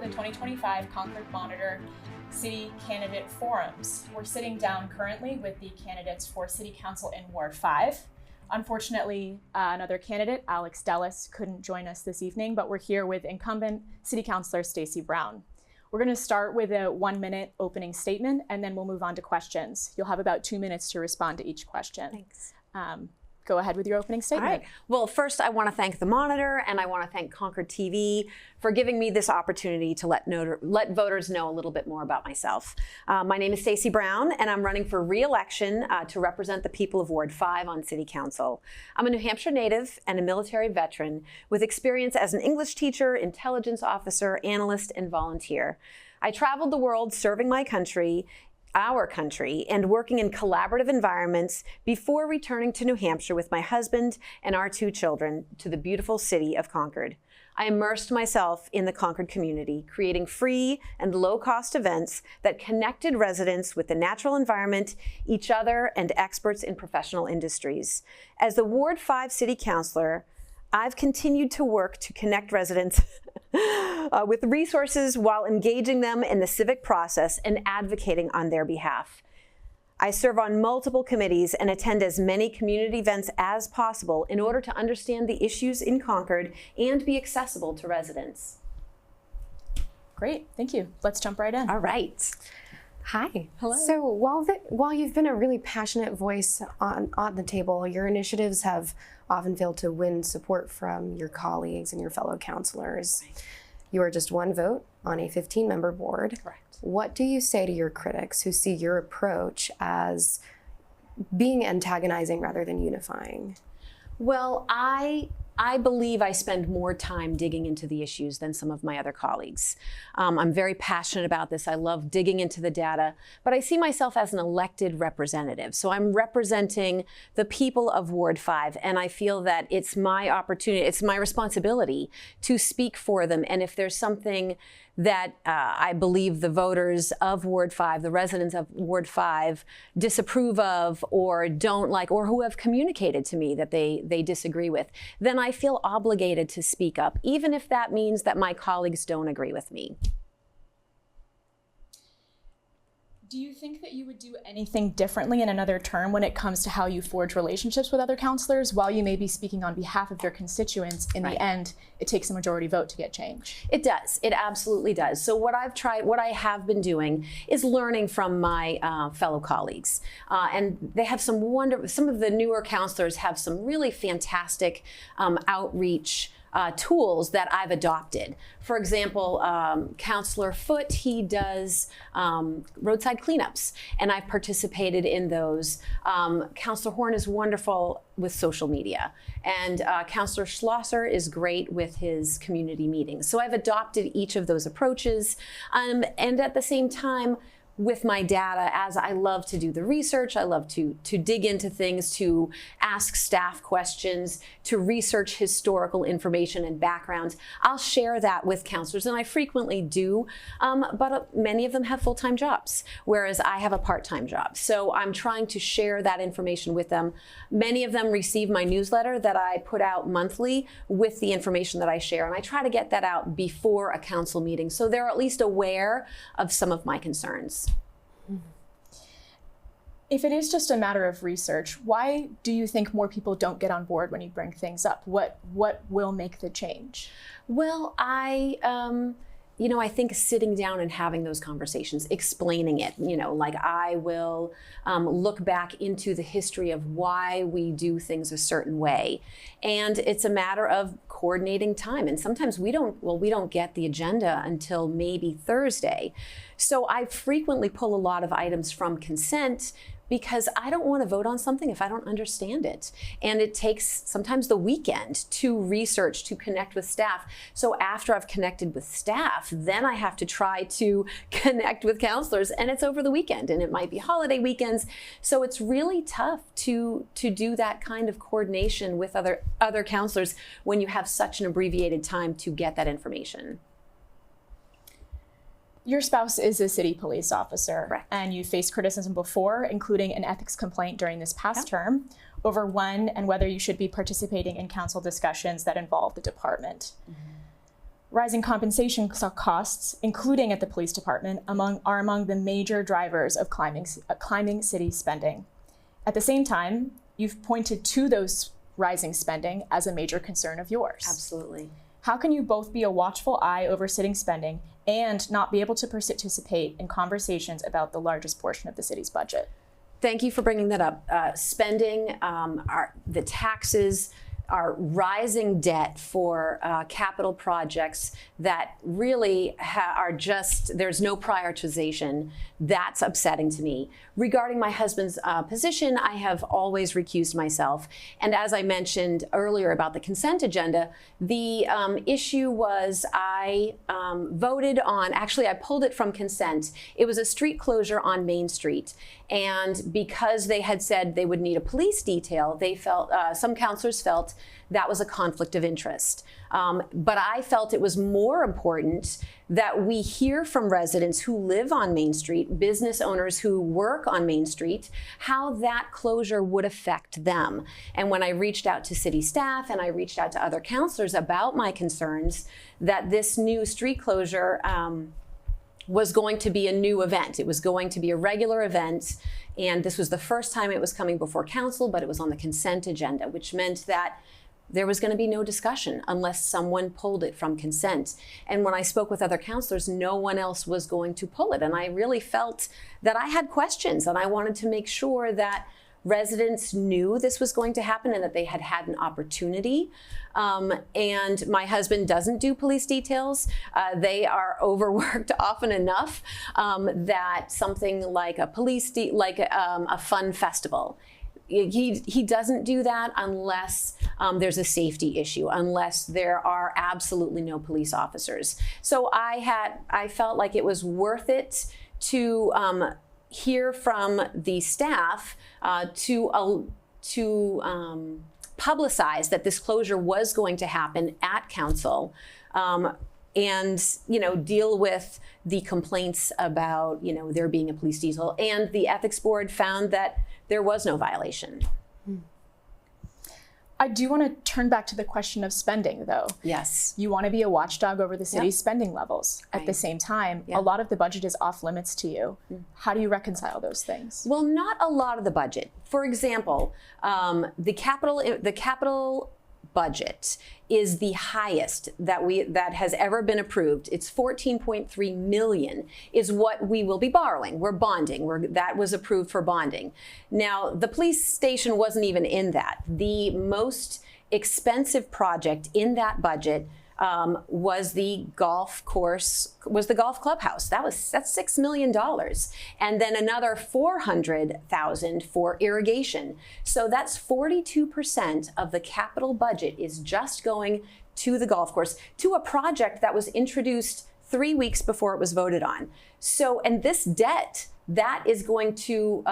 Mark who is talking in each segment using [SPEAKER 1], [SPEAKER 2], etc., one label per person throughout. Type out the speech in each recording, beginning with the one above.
[SPEAKER 1] the 2025 Concord Monitor City Candidate Forums. We're sitting down currently with the candidates for City Council in Ward 5. Unfortunately, another candidate, Alex Dellis, couldn't join us this evening, but we're here with incumbent City Councilor Stacey Brown. We're going to start with a 1-minute opening statement, and then we'll move on to questions. You'll have about 2 minutes to respond to each question.
[SPEAKER 2] Thanks.
[SPEAKER 1] Go ahead with your opening statement.
[SPEAKER 2] All right. Well, first, I want to thank the Monitor and I want to thank Concord TV for giving me this opportunity to let voters know a little bit more about myself. My name is Stacey Brown, and I'm running for re-election to represent the people of Ward 5 on City Council. I'm a New Hampshire native and a military veteran with experience as an English teacher, intelligence officer, analyst, and volunteer. I traveled the world serving my country, our country, and working in collaborative environments before returning to New Hampshire with my husband and our 2 children to the beautiful city of Concord. I immersed myself in the Concord community, creating free and low-cost events that connected residents with the natural environment, each other, and experts in professional industries. As the Ward 5 City Councilor, I've continued to work to connect residents with resources while engaging them in the civic process and advocating on their behalf. I serve on multiple committees and attend as many community events as possible in order to understand the issues in Concord and be accessible to residents.
[SPEAKER 1] Great, thank you. Let's jump right in.
[SPEAKER 2] All right.
[SPEAKER 3] Hi.
[SPEAKER 1] Hello.
[SPEAKER 3] So while you've been a really passionate voice on the table, your initiatives have often failed to win support from your colleagues and your fellow councilors.
[SPEAKER 2] Right.
[SPEAKER 3] You are just 1 vote on a 15-member board.
[SPEAKER 2] Correct.
[SPEAKER 3] What do you say to your critics who see your approach as being antagonizing rather than unifying?
[SPEAKER 2] Well, I believe I spend more time digging into the issues than some of my other colleagues. I'm very passionate about this. I love digging into the data, but I see myself as an elected representative. So I'm representing the people of Ward 5, and I feel that it's my opportunity, it's my responsibility to speak for them. And if there's something that I believe the voters of Ward 5, the residents of Ward 5 disapprove of or don't like, or who have communicated to me that they disagree with, then I feel obligated to speak up, even if that means that my colleagues don't agree with me.
[SPEAKER 1] Do you think that you would do anything differently in another term when it comes to how you forge relationships with other councilors? While you may be speaking on behalf of your constituents, in the end, it takes a majority vote to get change.
[SPEAKER 2] It does. It absolutely does. So what I have been doing is learning from my fellow colleagues. And they have some of the newer councilors have some really fantastic outreach tools that I've adopted. For example, Councilor Foote, he does roadside cleanups, and I've participated in those. Councilor Horn is wonderful with social media, and Councilor Schlosser is great with his community meetings. So I've adopted each of those approaches, and at the same time, with my data, as I love to do the research, I love to dig into things, to ask staff questions, to research historical information and backgrounds. I'll share that with councilors, and I frequently do, but many of them have full-time jobs, whereas I have a part-time job. So I'm trying to share that information with them. Many of them receive my newsletter that I put out monthly with the information that I share, and I try to get that out before a council meeting, so they're at least aware of some of my concerns.
[SPEAKER 1] If it is just a matter of research, why do you think more people don't get on board when you bring things up? What will make the change?
[SPEAKER 2] Well, I think sitting down and having those conversations, explaining it, like I will look back into the history of why we do things a certain way. And it's a matter of coordinating time. And sometimes we don't get the agenda until maybe Thursday. So I frequently pull a lot of items from consent because I don't want to vote on something if I don't understand it. And it takes sometimes the weekend to research, to connect with staff. So after I've connected with staff, then I have to try to connect with councilors, and it's over the weekend, and it might be holiday weekends. So it's really tough to do that kind of coordination with other councilors when you have such an abbreviated time to get that information.
[SPEAKER 1] Your spouse is a city police officer.
[SPEAKER 2] Correct.
[SPEAKER 1] And you faced criticism before, including an ethics complaint during this past term, over when and whether you should be participating in council discussions that involve the department. Rising compensation costs, including at the police department, are among the major drivers of climbing city spending. At the same time, you've pointed to those rising spending as a major concern of yours.
[SPEAKER 2] Absolutely.
[SPEAKER 1] How can you both be a watchful eye over city spending and not be able to participate in conversations about the largest portion of the city's budget?
[SPEAKER 2] Thank you for bringing that up. Spending, the taxes, our rising debt for capital projects that really are just, there's no prioritization. That's upsetting to me. Regarding my husband's position, I have always recused myself. And as I mentioned earlier about the consent agenda, the issue was I voted on, actually I pulled it from consent. It was a street closure on Main Street. And because they had said they would need a police detail, they felt, some councilors felt that was a conflict of interest. But I felt it was more important that we hear from residents who live on Main Street, business owners who work on Main Street, how that closure would affect them. And when I reached out to city staff and I reached out to other councilors about my concerns, that this new street closure was going to be a new event. It was going to be a regular event. And this was the first time it was coming before council, but it was on the consent agenda, which meant that there was going to be no discussion unless someone pulled it from consent. And when I spoke with other councilors, no one else was going to pull it. And I really felt that I had questions, and I wanted to make sure that residents knew this was going to happen and that they had had an opportunity. And my husband doesn't do police details. They are overworked often enough that something like a a fun festival, he doesn't do that unless there's a safety issue, unless there are absolutely no police officers. So I felt like it was worth it to hear from the staff to publicize that this closure was going to happen at council, and deal with the complaints about there being a police detail. And the ethics board found that there was no violation.
[SPEAKER 1] I do want to turn back to the question of spending, though.
[SPEAKER 2] Yes.
[SPEAKER 1] You want to be a watchdog over the city's spending levels. At the same time, a lot of the budget is off limits to you. How do you reconcile those things?
[SPEAKER 2] Well, not a lot of the budget. For example, the capital budget is the highest that has ever been approved. It's 14.3 million is what we will be borrowing. We're bonding. That was approved for bonding. Now, the police station wasn't even in that. The most expensive project in that budget was the golf clubhouse. That's $6 million. And then another $400,000 for irrigation. So that's 42% of the capital budget is just going to the golf course, to a project that was introduced 3 weeks before it was voted on. So, and this debt, that is going to,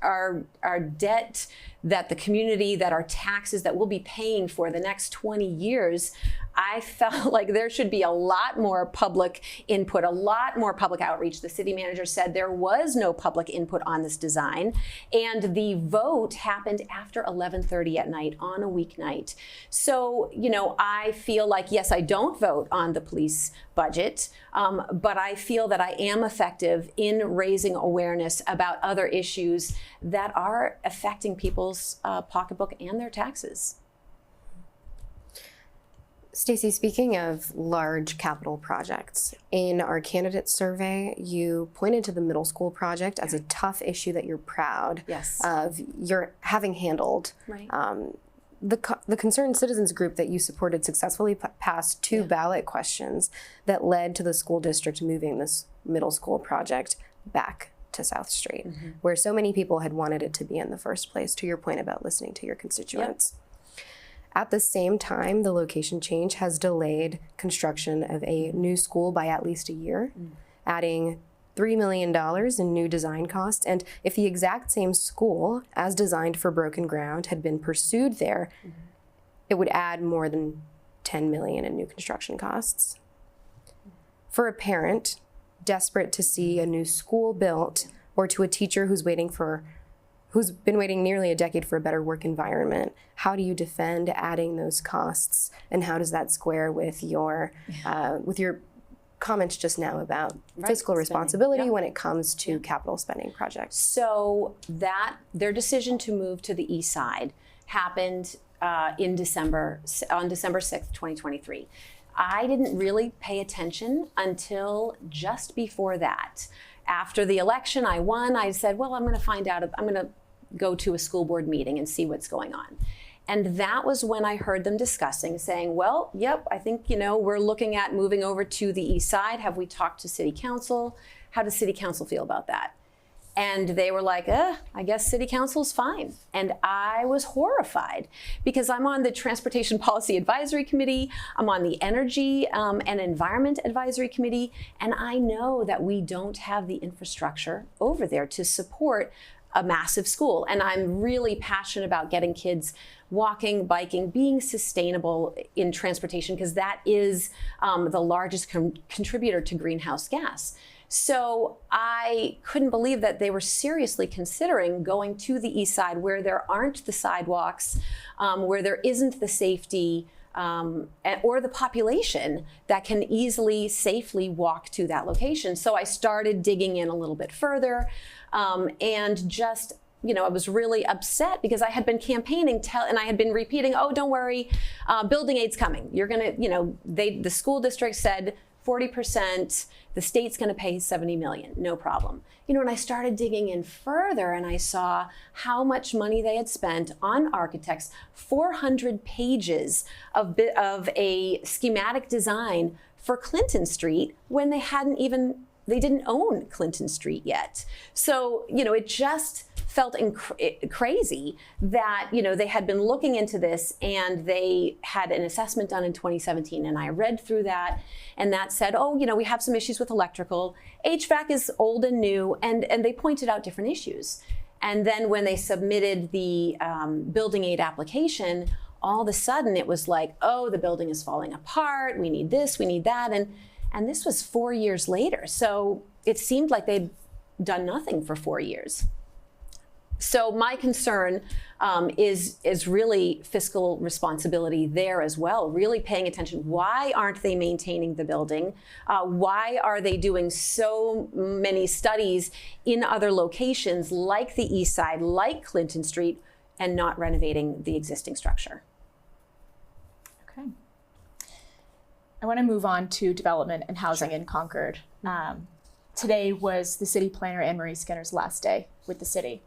[SPEAKER 2] our debt that the community, that our taxes that we'll be paying for the next 20 years, I felt like there should be a lot more public input, a lot more public outreach. The city manager said there was no public input on this design, and the vote happened after 11:30 at night on a weeknight. So, I feel like, yes, I don't vote on the police budget, but I feel that I am effective in raising awareness about other issues that are affecting people's pocketbook and their taxes.
[SPEAKER 3] Stacey, speaking of large capital projects, in our candidate survey, you pointed to the middle school project as a tough issue that you're proud of your having handled.
[SPEAKER 2] Right.
[SPEAKER 3] The Concerned Citizens group that you supported successfully passed two ballot questions that led to the school district moving this middle school project back to South Street, where so many people had wanted it to be in the first place, to your point about listening to your constituents. At the same time, the location change has delayed construction of a new school by at least a year, adding $3 million in new design costs. And if the exact same school, as designed for broken ground, had been pursued there, it would add more than $10 million in new construction costs. For a parent desperate to see a new school built, or to a teacher who's waiting for who's been waiting nearly a decade for a better work environment. How do you defend adding those costs, and how does that square with your comments just now about fiscal responsibility when it comes to capital spending projects?
[SPEAKER 2] So their decision to move to the east side happened on December 6th, 2023. I didn't really pay attention until just before that. After the election, I won. I said, well, I'm going to find out. I'm going to go to a school board meeting and see what's going on. And that was when I heard them discussing, saying, well, yep, I think, we're looking at moving over to the east side. Have we talked to city council? How does city council feel about that? And they were like, I guess city council's fine. And I was horrified because I'm on the Transportation Policy Advisory Committee, I'm on the Energy and Environment Advisory Committee, and I know that we don't have the infrastructure over there to support a massive school. And I'm really passionate about getting kids walking, biking, being sustainable in transportation, because that is the largest contributor to greenhouse gas. So I couldn't believe that they were seriously considering going to the east side where there aren't the sidewalks, where there isn't the safety or the population that can easily, safely walk to that location. So I started digging in a little bit further and just, I was really upset because I had been campaigning and I had been repeating, oh, don't worry, building aid's coming. You're gonna, the school district said 40%, the state's gonna pay $70 million, no problem. And I started digging in further and I saw how much money they had spent on architects, 400 pages of a schematic design for Clinton Street when they didn't own Clinton Street yet. So, it just felt crazy that, they had been looking into this and they had an assessment done in 2017. And I read through that and that said, oh, we have some issues with electrical. HVAC is old and new, and they pointed out different issues. And then when they submitted the building aid application, all of a sudden it was like, oh, the building is falling apart. We need this, we need that. And this was 4 years later. So it seemed like they'd done nothing for 4 years. So my concern is really fiscal responsibility there as well, really paying attention. Why aren't they maintaining the building? Why are they doing so many studies in other locations like the East Side, like Clinton Street, and not renovating the existing structure?
[SPEAKER 1] Okay. I want to move on to development and housing in Concord. Today was the city planner Anne-Marie Skinner's last day with the city.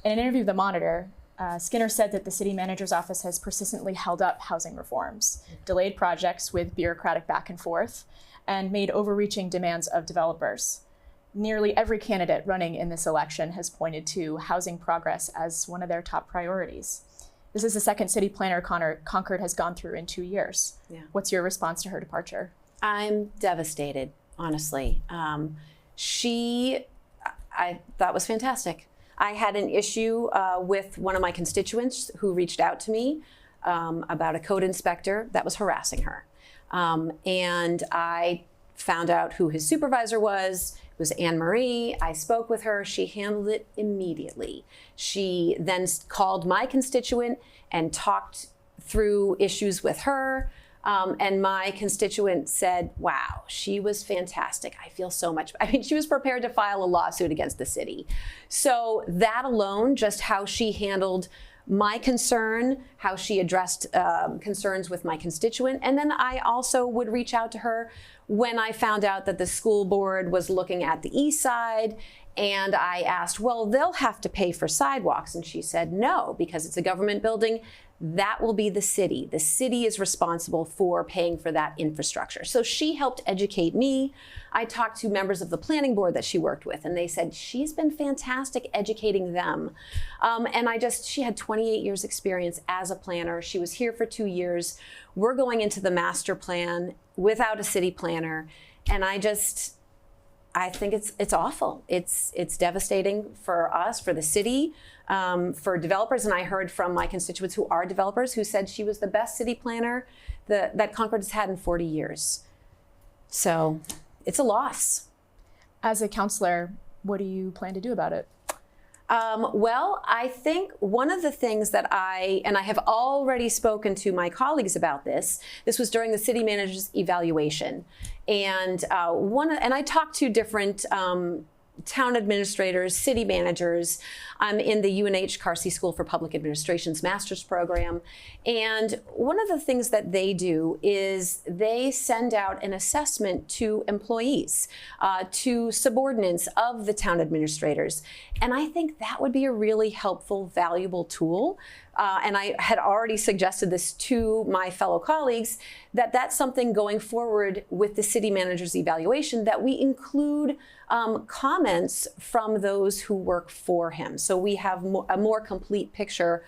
[SPEAKER 1] In an interview with The Monitor, Skinner said that the city manager's office has persistently held up housing reforms, delayed projects with bureaucratic back and forth, and made overreaching demands of developers. Nearly every candidate running in this election has pointed to housing progress as one of their top priorities. This is the second city planner Concord has gone through in 2 years. Yeah. What's your response to her departure?
[SPEAKER 2] I'm devastated, honestly. I thought was fantastic. I had an issue with one of my constituents who reached out to me about a code inspector that was harassing her. And I found out who his supervisor was. It was Anne-Marie. I spoke with her. She handled it immediately. She then called my constituent and talked through issues with her. And my constituent said, wow, she was fantastic. I feel so much. She was prepared to file a lawsuit against the city. So that alone, just how she handled my concern, how she addressed concerns with my constituent. And then I also would reach out to her when I found out that the school board was looking at the east side. And I asked, well, they'll have to pay for sidewalks. And she said, no, because it's a government building. That will be the city. The city is responsible for paying for that infrastructure. So she helped educate me. I talked to members of the planning board that she worked with, and they said she's been fantastic educating them. And she had 28 years experience as a planner. She was here for 2 years. We're going into the master plan without a city planner. And I think it's awful. It's devastating for us, for the city, for developers. And I heard from my constituents who are developers who said she was the best city planner that Concord has had in 40 years. So it's a loss.
[SPEAKER 1] As a counselor, what do you plan to do about it?
[SPEAKER 2] Well, I think one of the things that I have already spoken to my colleagues about this was during the city manager's evaluation. And I talked to different town administrators, city managers. I'm in the UNH Carsey School for Public Administration's master's program. And one of the things that they do is they send out an assessment to employees, to subordinates of the town administrators. And I think that would be a really helpful, valuable tool. And I had already suggested this to my fellow colleagues, that that's something going forward with the city manager's evaluation, that we include comments from those who work for him. So we have a more complete picture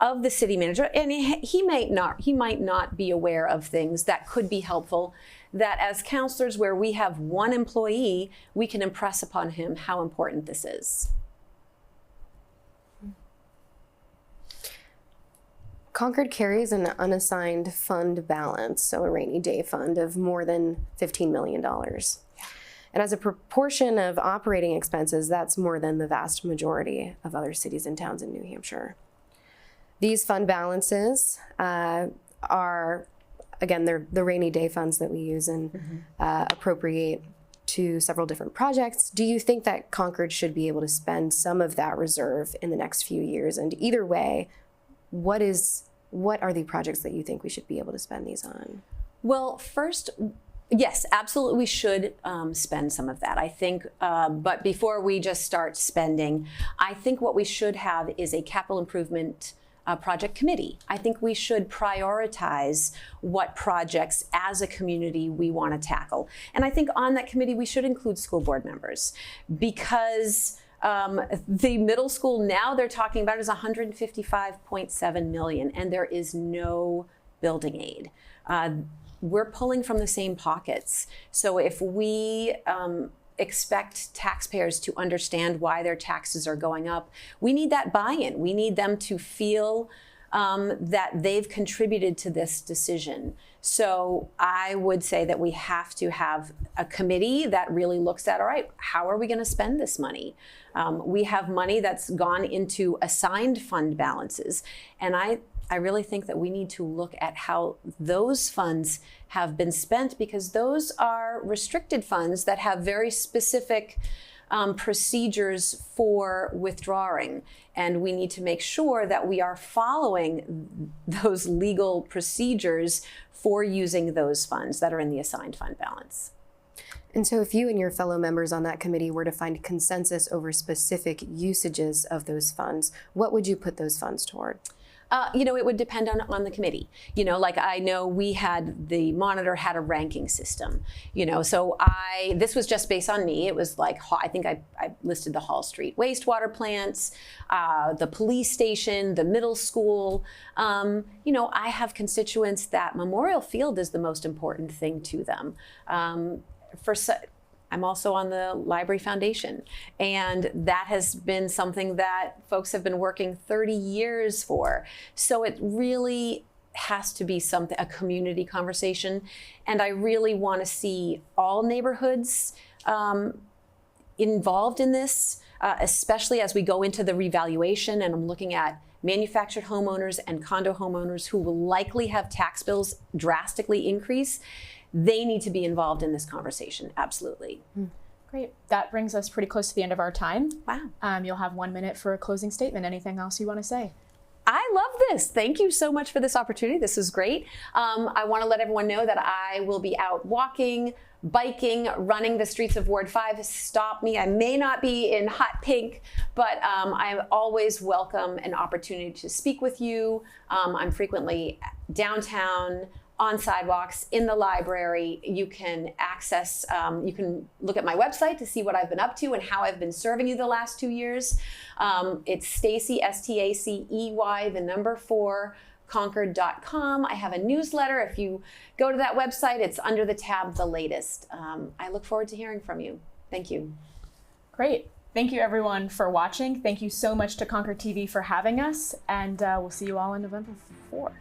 [SPEAKER 2] of the city manager. And he might not be aware of things that could be helpful, that as counselors where we have one employee, we can impress upon him how important this is.
[SPEAKER 3] Concord carries an unassigned fund balance, so a rainy day fund of more than $15 million. And as a proportion of operating expenses, that's more than the vast majority of other cities and towns in New Hampshire. These fund balances are, again, they're the rainy day funds that we use and appropriate to several different projects. Do you think that Concord should be able to spend some of that reserve in the next few years? And either way, what are the projects that you think we should be able to spend these on?
[SPEAKER 2] Well, first, yes, absolutely, we should spend some of that, I think. But before we just start spending, I think what we should have is a capital improvement project committee. I think we should prioritize what projects as a community we want to tackle. And I think on that committee, we should include school board members, because the middle school now they're talking about is $155.7 million, and there is no building aid. We're pulling from the same pockets. So if we expect taxpayers to understand why their taxes are going up, we need that buy-in. We need them to feel that they've contributed to this decision. So I would say that we have to have a committee that really looks at, all right, how are we going to spend this money? We have money that's gone into assigned fund balances. And I really think that we need to look at how those funds have been spent, because those are restricted funds that have very specific procedures for withdrawing. And we need to make sure that we are following those legal procedures for using those funds that are in the assigned fund balance.
[SPEAKER 3] And so if you and your fellow members on that committee were to find consensus over specific usages of those funds, what would you put those funds toward?
[SPEAKER 2] It would depend on the committee. Like I know the monitor had a ranking system, so this was just based on me. It was like, I think I listed the Hall Street wastewater plants, the police station, the middle school. I have constituents that Memorial Field is the most important thing to them. I'm also on the Library Foundation, and that has been something that folks have been working 30 years for. So it really has to be a community conversation, and I really want to see all neighborhoods involved in this, especially as we go into the revaluation, and I'm looking at manufactured homeowners and condo homeowners who will likely have tax bills drastically increase. They need to be involved in this conversation, absolutely.
[SPEAKER 1] Great. That brings us pretty close to the end of our time.
[SPEAKER 2] Wow.
[SPEAKER 1] You'll have 1 minute for a closing statement. Anything else you want to say?
[SPEAKER 2] I love this. Thank you so much for this opportunity. This is great. I want to let everyone know that I will be out walking, biking, running the streets of Ward 5. Stop me. I may not be in hot pink, but I always welcome an opportunity to speak with you. I'm frequently downtown, on sidewalks, in the library. You can access, you can look at my website to see what I've been up to and how I've been serving you the last 2 years. It's Stacey, STACEY, 4, Concord.com. I have a newsletter. If you go to that website, it's under the tab, The Latest. I look forward to hearing from you. Thank you.
[SPEAKER 1] Great. Thank you everyone for watching. Thank you so much to Concord TV for having us, and we'll see you all on November 4th.